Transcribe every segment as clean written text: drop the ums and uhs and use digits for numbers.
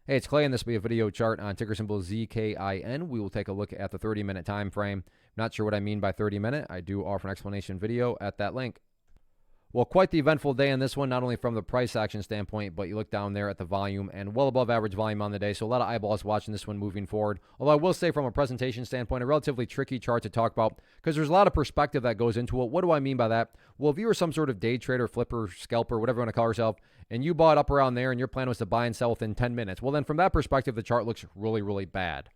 Hey, it's Clay, and this will be a video chart on ticker symbol ZKIN. We will take a look at the 30-minute time frame. Not sure what I mean by 30-minute. I do offer an explanation video at that link. Well, quite the eventful day in this one, not only from the price action standpoint, but you look down there at the volume and well above average volume on the day. So a lot of eyeballs watching this one moving forward. Although I will say from a presentation standpoint, a relatively tricky chart to talk about because there's a lot of perspective that goes into it. What do I mean by that? Well, if you were some sort of day trader, flipper, scalper, whatever you want to call yourself, and you bought up around there and your plan was to buy and sell within 10 minutes, well, then from that perspective, the chart looks really, really bad.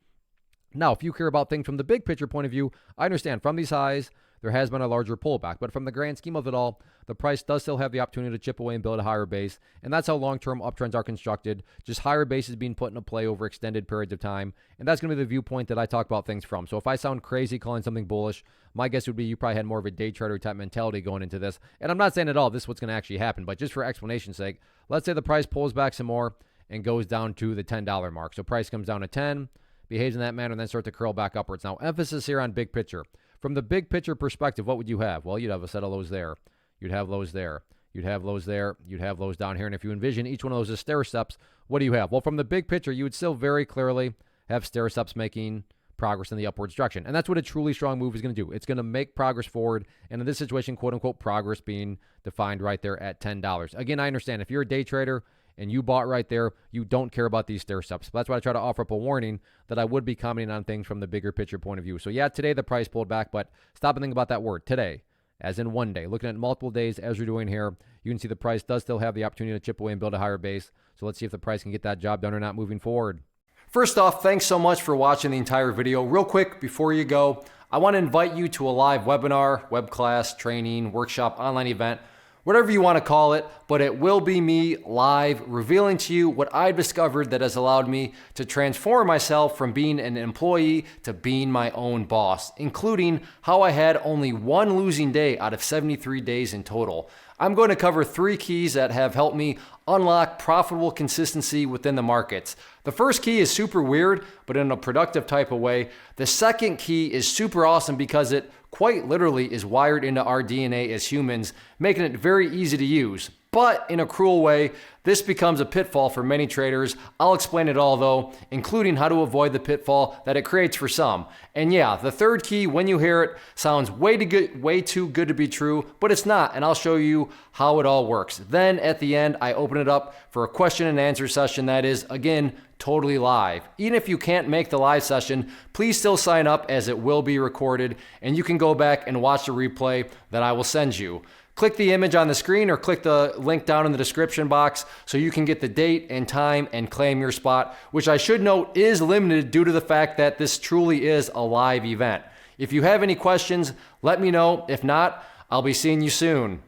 Now, if you care about things from the big picture point of view, I understand from these highs, there has been a larger pullback. But from the grand scheme of it all, the price does still have the opportunity to chip away and build a higher base. And that's how long-term uptrends are constructed. Just higher bases being put into play over extended periods of time. And that's going to be the viewpoint that I talk about things from. So if I sound crazy calling something bullish, my guess would be you probably had more of a day trader type mentality going into this. And I'm not saying at all this is what's going to actually happen. But just for explanation's sake, let's say the price pulls back some more and goes down to the $10 mark. So price comes down to 10, behaves in that manner, and then start to curl back upwards. Now, emphasis here on big picture. From the big picture perspective, what would you have? Well, you'd have a set of lows there. You'd have lows there. You'd have lows there. You'd have lows down here. And if you envision each one of those as stair steps, what do you have? Well, from the big picture, you would still very clearly have stair steps making progress in the upwards direction. And that's what a truly strong move is going to do. It's going to make progress forward. And in this situation, quote unquote, progress being defined right there at $10. Again, I understand if you're a day trader and you bought right there, you don't care about these stair steps. That's why I try to offer up a warning that I would be commenting on things from the bigger picture point of view. So yeah, today the price pulled back, but stop and think about that word, today, as in one day. Looking at multiple days as we're doing here, you can see the price does still have the opportunity to chip away and build a higher base. So let's see if the price can get that job done or not moving forward. First off, thanks so much for watching the entire video. Real quick, before you go, I want to invite you to a live webinar, web class, training, workshop, online event, whatever you want to call it, but it will be me live revealing to you what I've discovered that has allowed me to transform myself from being an employee to being my own boss, including how I had only one losing day out of 73 days in total. I'm going to cover 3 keys that have helped me unlock profitable consistency within the markets. The first key is super weird, but in a productive type of way. The second key is super awesome because it quite literally is wired into our DNA as humans, making it very easy to use. But in a cruel way, this becomes a pitfall for many traders. I'll explain it all though, including how to avoid the pitfall that it creates for some. And yeah, the third key, when you hear it, sounds way too good to be true, but it's not, and I'll show you how it all works. Then at the end, I open it up for a question and answer session that is, again, totally live. Even if you can't make the live session, please still sign up as it will be recorded, and you can go back and watch the replay that I will send you. Click the image on the screen or click the link down in the description box so you can get the date and time and claim your spot, which I should note is limited due to the fact that this truly is a live event. If you have any questions, let me know. If not, I'll be seeing you soon.